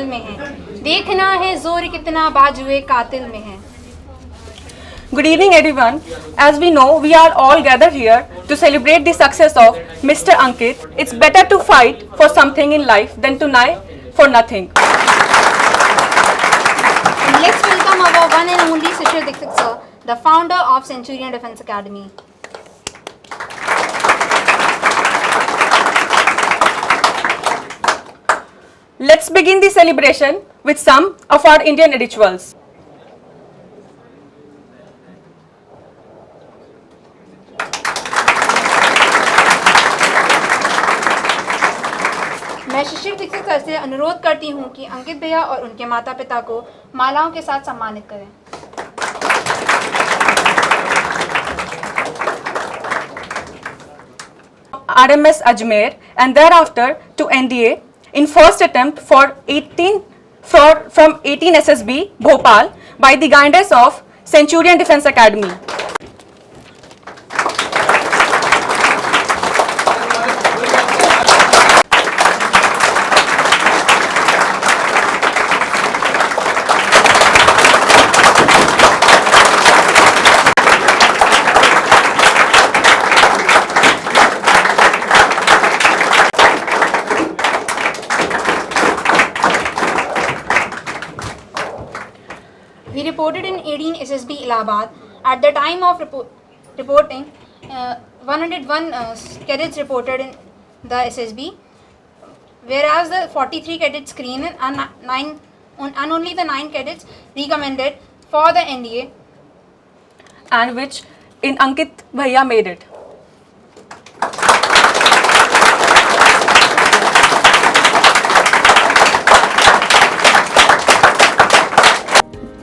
दिल में है, देखना है जोर कितना बाजुए कातिल में है। Good evening everyone. As we know, we are all gathered here to celebrate the success of Mr. Ankit. It's better to fight for something in life than to die for nothing. Let's welcome our one and only Shishir Dixit sir, the founder of Centurion Dence Academy. Let's begin the celebration with some of our Indian rituals. मैं शिशिर Dixit sir से अनुरोध करती हूँ कि अंकित भैया और उनके माता पिता को मालाओं के साथ सम्मानित करें। RMS Ajmer and thereafter to NDA in first attempt from 18 SSB Bhopal by the guidance of Centurion Dence Academy. He reported in 18 SSB Allahabad. At the time of reporting, 101 cadets reported in the SSB, whereas the 43 cadets screened and only the 9 cadets recommended for the NDA, and which in Ankit Bhaiya made it.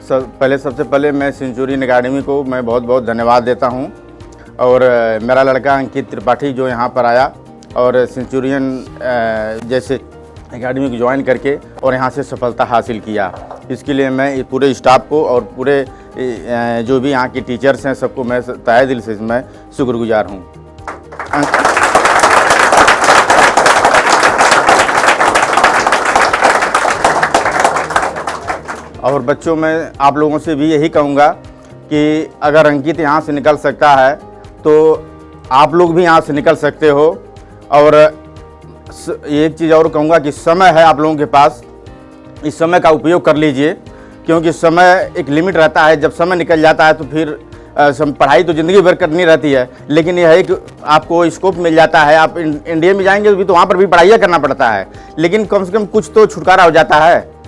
सबसे पहले मैं Centurion academy को मैं बहुत बहुत धन्यवाद देता हूं और मेरा लड़का अंकित त्रिपाठी जो यहां पर आया और सेंचुरियन जैसे एकेडमी को ज्वाइन करके और यहां से सफलता हासिल किया, इसके लिए मैं पूरे स्टाफ को और पूरे जो भी यहाँ के टीचर्स हैं सबको मैं तहे दिल से मैं शुक्रगुजार हूँ। और बच्चों मैं आप लोगों से भी यही कहूँगा कि अगर अंकित यहाँ से निकल सकता है तो आप लोग भी यहाँ से निकल सकते हो। और एक चीज़ और कहूँगा कि समय है आप लोगों के पास, इस समय का उपयोग कर लीजिए, क्योंकि समय एक लिमिट रहता है। जब समय निकल जाता है तो फिर पढ़ाई तो ज़िंदगी भर करनी रहती है, लेकिन यह है कि आपको स्कोप मिल जाता है। आप इंडिया में जाएंगे भी तो वहाँ पर भी पढ़ाई करना पड़ता है, लेकिन कम से कम कुछ तो छुटकारा हो जाता है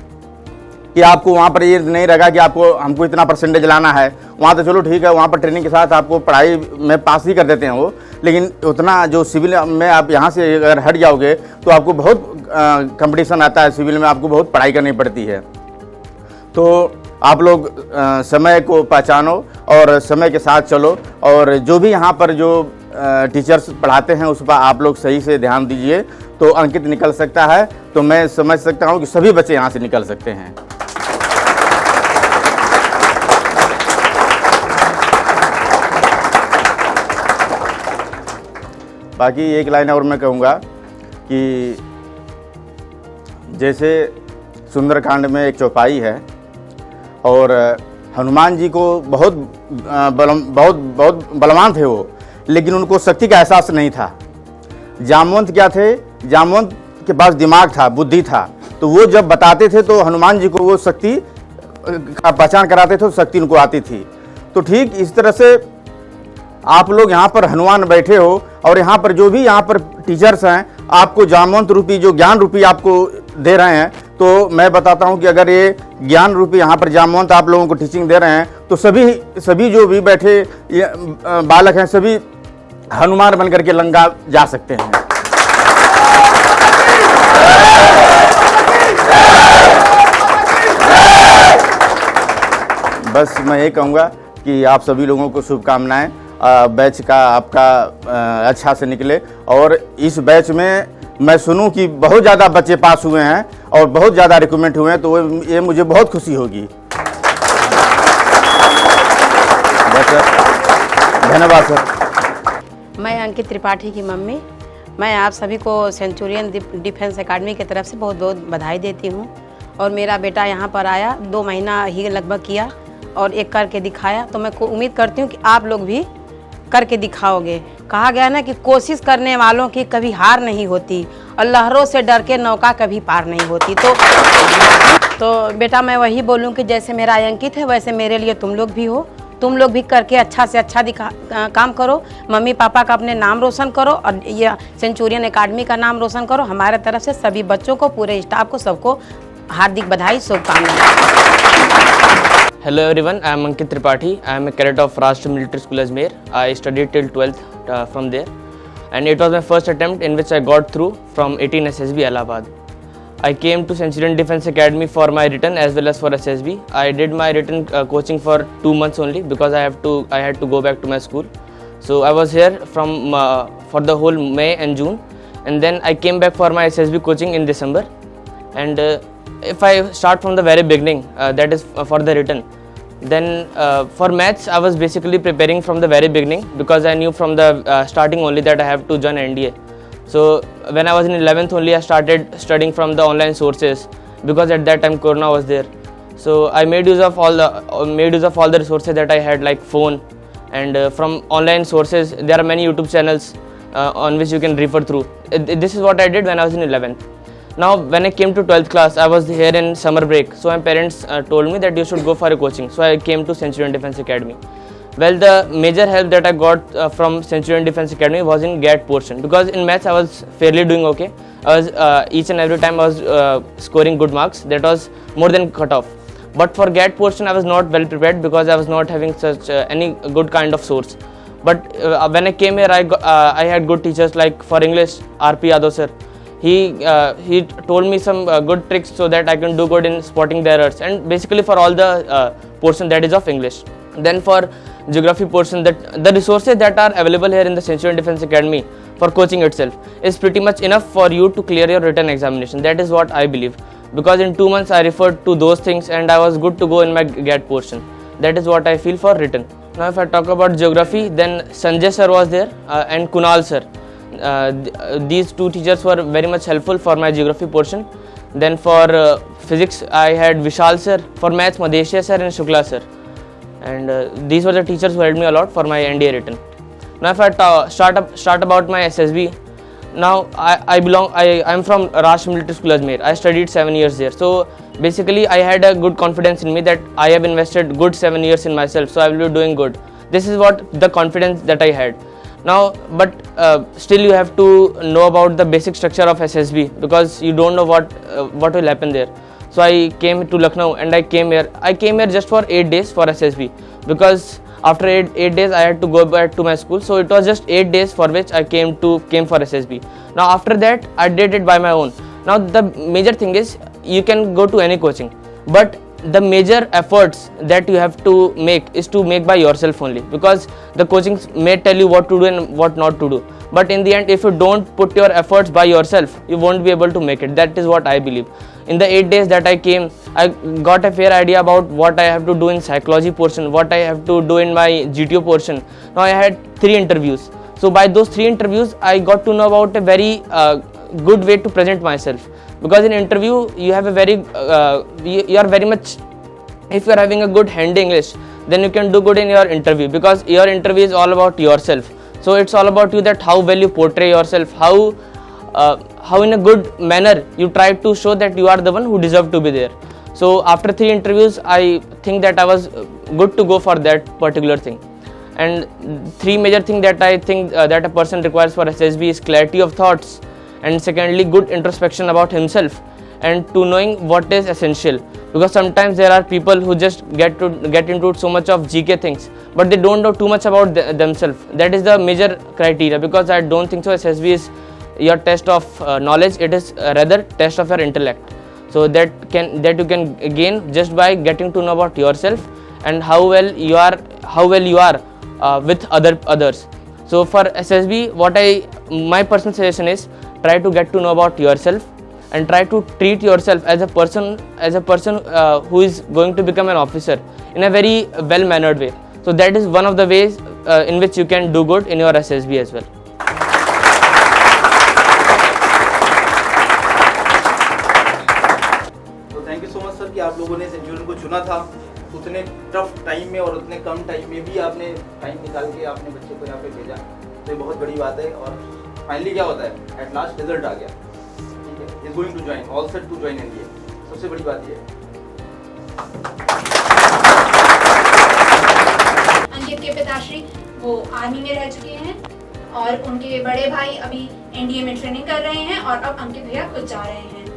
कि आपको वहाँ पर ये नहीं रहेगा कि आपको हमको इतना परसेंटेज लाना है। वहाँ तो चलो ठीक है, वहाँ पर ट्रेनिंग के साथ आपको पढ़ाई में पास ही कर देते हैं वो, लेकिन उतना जो सिविल में आप यहाँ से अगर हट जाओगे तो आपको बहुत कंपटीशन आता है। सिविल में आपको बहुत पढ़ाई करनी पड़ती है। तो आप लोग समय को पहचानो और समय के साथ चलो, और जो भी यहाँ पर जो टीचर्स पढ़ाते हैं उस पर आप लोग सही से ध्यान दीजिए, तो अंकित निकल सकता है। तो मैं समझ सकता हूँ कि सभी बच्चे यहाँ से निकल सकते हैं। बाकी एक लाइन और मैं कहूँगा कि जैसे सुंदरकांड में एक चौपाई है और हनुमान जी को बहुत बलवान थे वो, लेकिन उनको शक्ति का एहसास नहीं था। जामवंत क्या थे? जामवंत के पास दिमाग था, बुद्धि था, तो वो जब बताते थे तो हनुमान जी को वो शक्ति का पहचान कराते थे, तो शक्ति उनको आती थी। तो ठीक इस तरह से आप लोग यहाँ पर हनुमान बैठे हो और यहाँ पर जो भी यहाँ पर टीचर्स हैं आपको जामवंत रूपी जो ज्ञान रूपी आपको दे रहे हैं, तो मैं बताता हूँ कि अगर ये ज्ञान रूपी यहाँ पर जामवंत आप लोगों को टीचिंग दे रहे हैं तो सभी जो भी बैठे बालक हैं सभी हनुमान बन करके लंका जा सकते हैं। बस मैं ये कहूँगा कि आप सभी लोगों को शुभकामनाएं। बैच का आपका अच्छा से निकले, और इस बैच में मैं सुनूं कि बहुत ज़्यादा बच्चे पास हुए हैं और बहुत ज़्यादा रिक्रूटमेंट हुए हैं, तो ये मुझे बहुत खुशी होगी। बस धन्यवाद सर। मैं अंकित त्रिपाठी की मम्मी, मैं आप सभी को सेंचुरियन डिफेंस एकेडमी की तरफ से बहुत बहुत बधाई देती हूँ। और मेरा बेटा यहाँ पर आया 2 महीना ही लगभग किया और एक करके दिखाया। तो मैं उम्मीद करती हूँ कि आप लोग भी करके दिखाओगे। कहा गया ना कि कोशिश करने वालों की कभी हार नहीं होती और लहरों से डर के नौका कभी पार नहीं होती। तो बेटा मैं वही बोलूँ कि जैसे मेरा अंकित है वैसे मेरे लिए तुम लोग भी हो। तुम लोग भी करके अच्छा से अच्छा काम करो, मम्मी पापा का अपने नाम रोशन करो और ये सेंचुरियन एकेडमी का नाम रोशन करो। हमारे तरफ से सभी बच्चों को, पूरे स्टाफ को, सबको हार्दिक बधाई, शुभकामनाएं। Hello everyone, I am Ankit Tripathi. I am a cadet of Rashtra Military School Ajmer. I studied till 12th from there, and it was my first attempt in which I got through from 18 SSB Allahabad. I came to Centurion Dence Academy for my written as well as for SSB. I did my written coaching for 2 months only because I had to go back to my school. So I was here from for the whole May and June, and then I came back for my SSB coaching in December. And if I start from the very beginning, that is for the written, then for maths I was basically preparing from the very beginning because I knew from the starting only that I have to join NDA. So when I was in 11th only I started studying from the online sources because at that time Corona was there. So I made use of all the resources that I had, like phone, and from online sources there are many YouTube channels on which you can refer through. This is what I did when I was in 11th. Now when I came to 12th class, I was here in summer break, so my parents told me that you should go for a coaching. So I came to Centurion Dence Academy. Well, the major help that I got from Centurion Dence Academy was in GAT portion, because in maths I was fairly doing okay. I was each and every time I was scoring good marks. That was more than cut off. But for GAT portion I was not well prepared because I was not having such any good kind of source. But when I came here, I had good teachers, like for English, RP Yadav sir. He told me some good tricks so that I can do good in spotting the errors, and basically for all the portion that is of English. Then for geography portion, that the resources that are available here in the Centurion Dence Academy for coaching itself is pretty much enough for you to clear your written examination. That is what I believe, because in 2 months I referred to those things and I was good to go in my GAT portion. That is what I feel for written. Now if I talk about geography, then Sanjay sir was there and Kunal sir. These two teachers were very much helpful for my geography portion. Then for physics I had Vishal sir, for maths Madhesya sir and Shukla sir, and these were the teachers who helped me a lot for my NDA written. Now if I start about my SSB, now I am from Rashtra Military School Ajmer. I studied 7 years there, so basically I had a good confidence in me that I have invested good 7 years in myself, so I will be doing good. This is what the confidence that I had. Now, but still you have to know about the basic structure of SSB, because you don't know what will happen there. So I came to Lucknow and I came here just for 8 days for SSB, because after 8 days I had to go back to my school. So it was just 8 days for which I came for SSB. Now after that I did it by my own. Now the major thing is, you can go to any coaching, but the major efforts that you have to make is to make by yourself only, because the coachings may tell you what to do and what not to do, but in the end if you don't put your efforts by yourself, you won't be able to make it. That is what I believe. In the 8 days that I came, I got a fair idea about what I have to do in psychology portion, what I have to do in my GTO portion. Now I had 3 interviews. So by those 3 interviews I got to know about a very good way to present myself, because in interview you have a very you are very much, if you are having a good hand English, then you can do good in your interview, because your interview is all about yourself. So it's all about you, that how well you portray yourself, how in a good manner you try to show that you are the one who deserve to be there. So after 3 interviews I think that I was good to go for that particular thing. And 3 major things that I think that a person requires for SSB is clarity of thoughts, and secondly good introspection about himself, and to knowing what is essential, because sometimes there are people who just get into so much of GK things, but they don't know too much about themselves. That is the major criteria, because I don't think so SSB is your test of knowledge, it is rather test of your intellect. So that you can gain just by getting to know about yourself and how well you are with others. So for SSB, my personal suggestion is, try to get to know about yourself and try to treat yourself as a person who is going to become an officer in a very well mannered way. So that is one of the ways in which you can do good in your SSB as well. So thank you much sir कि आप लोगों ने Centurion को चुना था, उतने tough time में और उतने कम टाइम में भी आपने टाइम निकाल के आपने बच्चे को यहाँ पे भेजा, तो ये बहुत बड़ी बात है। और फाइनली क्या होता है, एट लास्ट रिजल्ट आ गया, ठीक है, is going to join, all set to join NDA, सबसे बड़ी बात ये है। अंकित के पिताश्री वो आर्मी में रह चुके हैं और उनके बड़े भाई अभी NDA में ट्रेनिंग कर रहे हैं और अब अंकित भैया खुद जा रहे हैं।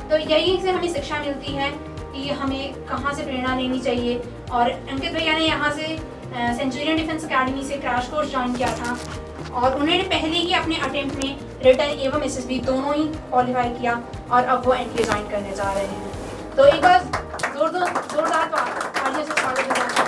तो यही से हमें शिक्षा मिलती है कि हमें कहाँ से प्रेरणा लेनी चाहिए। और अंकित भैया ने यहाँ से सेंचुरियन डिफेंस अकेडमी से क्रैश कोर्स ज्वाइन किया था और उन्होंने पहले ही अपने अटेम्प्ट में रिटन एवं SSB दोनों ही क्वालिफाई किया और अब वो NDA ज्वाइन करने जा रहे हैं। तो एक बार जोरदार तालियों से स्वागत करना